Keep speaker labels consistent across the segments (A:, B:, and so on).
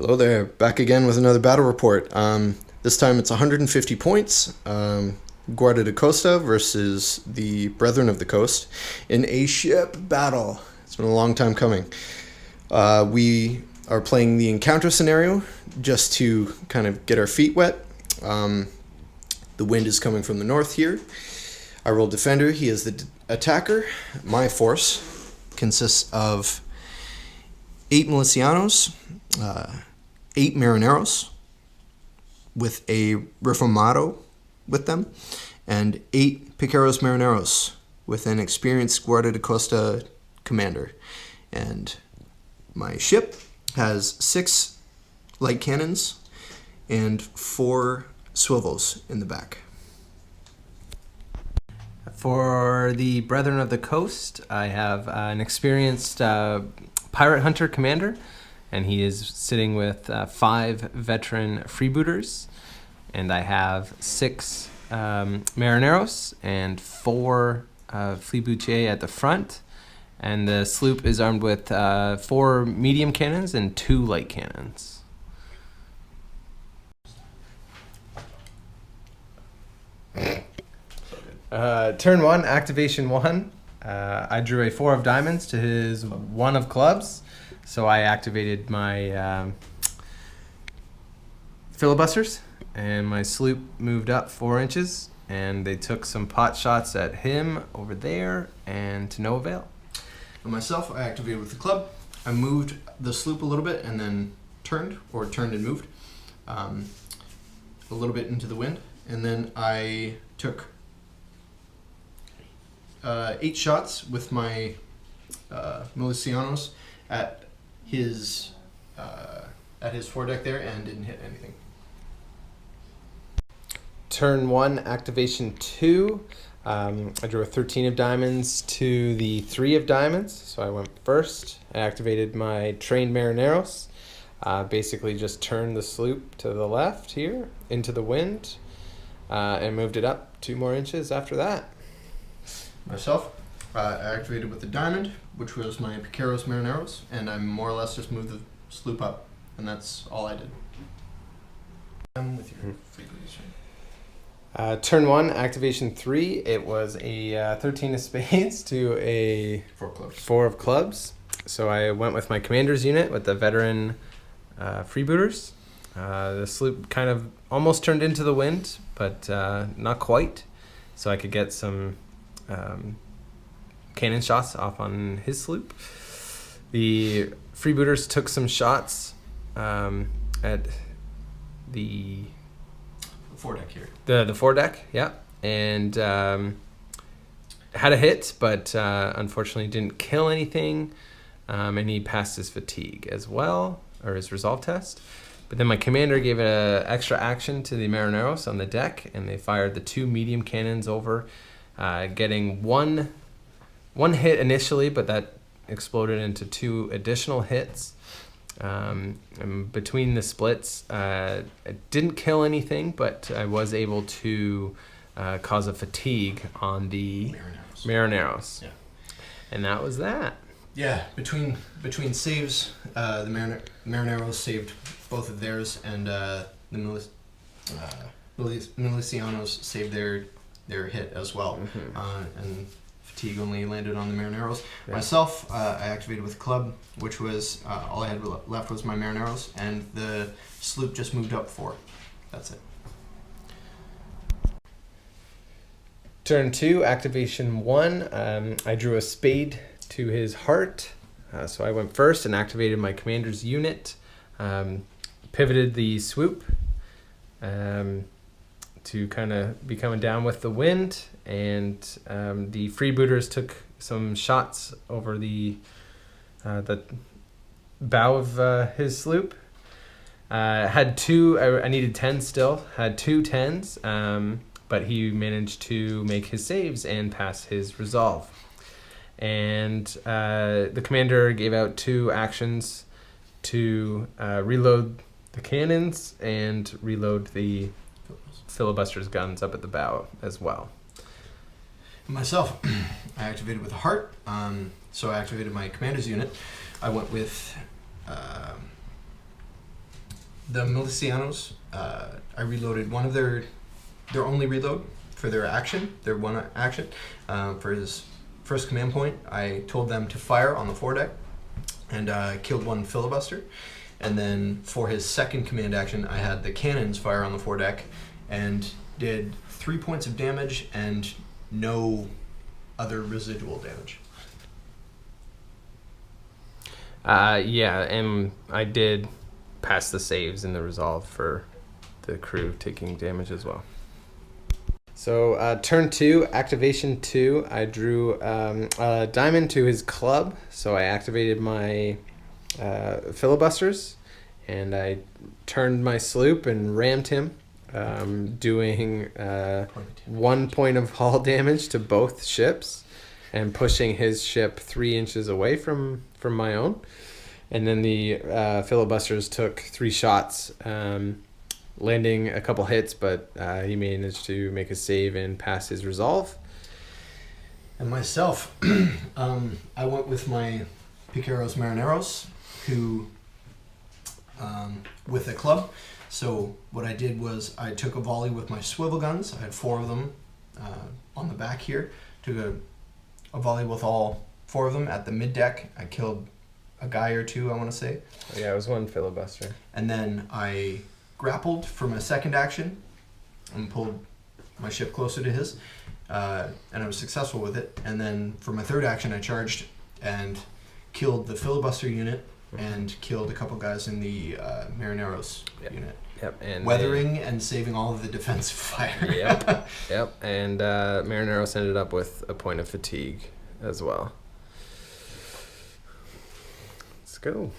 A: Hello there, back again with another battle report. This time it's 150 points. Guarda de Costa versus the Brethren of the Coast in a ship battle. It's been a long time coming. We are playing the encounter scenario just to kind of get our feet wet. The wind is coming from the north here. I roll defender, he is the attacker. My force consists of 8 milicianos, 8 marineros with a reformado with them, and 8 piqueros marineros with an experienced Guarda de Costa commander. And my ship has 6 light cannons and 4 swivels in the back.
B: For the Brethren of the Coast, I have an experienced pirate hunter commander, and he is sitting with 5 veteran freebooters, and I have 6 marineros and 4 flibustiers at the front, and the sloop is armed with 4 medium cannons and 2 light cannons. Turn 1, activation 1. I drew a 4 of diamonds to his 1 of clubs, so I activated my filibusters, and my sloop moved up 4 inches, and they took some pot shots at him over there, and to no avail.
A: And myself, I activated with the club. I moved the sloop a little bit and then turned and moved a little bit into the wind, and then I took 8 shots with my milicianos at his foredeck there and didn't hit anything.
B: Turn 1, activation 2. I drew a 13 of diamonds to the 3 of diamonds, so I went first. I activated my trained marineros. Basically just turned the sloop to the left here into the wind and moved it up 2 more inches after that.
A: Myself, I activated with the diamond, which was my piqueros marineros, and I more or less just moved the sloop up, and that's all I did. With your
B: Turn 1, activation 3. It was a 13 of spades to a 4 of clubs. So I went with my commander's unit with the veteran freebooters. The sloop kind of almost turned into the wind, but not quite. So I could get some cannon shots off on his sloop. The freebooters took some shots at the
A: foredeck here.
B: The foredeck, yeah, and had a hit, but unfortunately didn't kill anything, and he passed his fatigue as well, or his resolve test. But then my commander gave an extra action to the marineros on the deck, and they fired the 2 medium cannons over, getting one hit initially, but that exploded into 2 additional hits. And between the splits, I didn't kill anything, but I was able to cause a fatigue on the marineros. Yeah. And that was that.
A: Yeah, between saves, the marineros saved both of theirs, and the milicianos saved their hit as well. Mm-hmm. And fatigue only landed on the marineros. Yeah. Myself, I activated with club, which was all I had left was my marineros, and the sloop just moved up 4. That's it.
B: Turn 2, activation 1. I drew a spade to his heart, so I went first and activated my commander's unit. Pivoted the swoop to kind of be coming down with the wind, and the freebooters took some shots over the bow of his sloop. Had 2, I needed 10 still, had 2 10s, but he managed to make his saves and pass his resolve. And the commander gave out 2 actions to reload the cannons and reload the filibuster's guns up at the bow as well.
A: Myself, I activated with a heart, so I activated my commander's unit. I went with the Milicianos, I reloaded one of their only reload for their action, their one action. For his first command point, I told them to fire on the foredeck and killed one filibuster. And then for his second command action, I had the cannons fire on the foredeck and did 3 points of damage and no other residual damage.
B: Yeah, and I did pass the saves in the resolve for the crew taking damage as well. So turn 2, activation 2, I drew a diamond to his club, so I activated my filibusters, and I turned my sloop and rammed him, doing 1 point of hull damage to both ships, and pushing his ship 3 inches away from my own. And then the filibusters took 3 shots, landing a couple hits, but he managed to make a save and pass his resolve.
A: And myself, I went with my Piqueros Marineros, who, with a club. So what I did was I took a volley with my swivel guns. I had 4 of them on the back here. Took a volley with all 4 of them at the mid deck. I killed a guy or 2, I want to say.
B: Yeah, it was 1 filibuster.
A: And then I grappled for my second action and pulled my ship closer to his. And I was successful with it. And then for my third action, I charged and killed the filibuster unit and killed a couple guys in the Marineros unit.
B: Yep. And
A: weathering and saving all of the defensive fire.
B: Yep. And Marineros ended up with a point of fatigue as well. Let's go.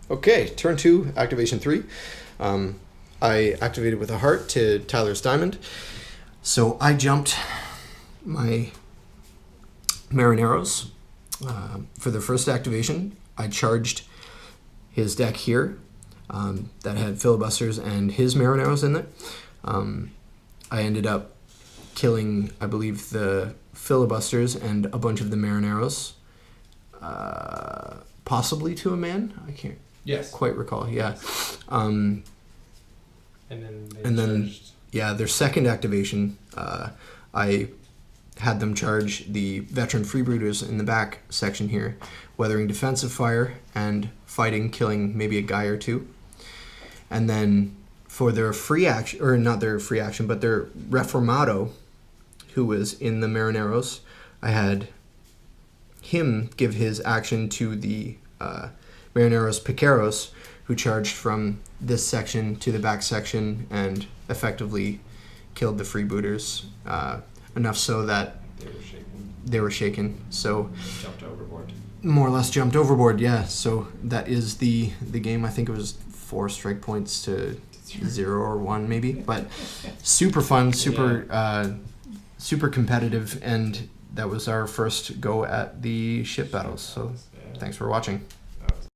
A: Okay, turn 2, activation 3. I activated with a heart to Tyler's diamond. So I jumped my Marineros for the first activation. I charged his deck here that had filibusters and his Marineros in it. I ended up killing, I believe, the filibusters and a bunch of the Marineros, possibly to a man. I can't quite recall. Yeah.
B: And then
A: their second activation, I had them charge the veteran freebooters in the back section here, weathering defensive fire and fighting, killing maybe a guy or 2. And then for their free action, or not their free action, but their Reformado, who was in the Marineros, I had him give his action to the Marineros Piqueros, who charged from this section to the back section and effectively killed the freebooters, enough so that they were shaken. So
B: jumped overboard.
A: More or less jumped overboard, yeah. So that is the game. I think it was 4 strike points to 0 or 1 maybe, but super fun, super competitive, and that was our first go at the ship battles. So thanks for watching.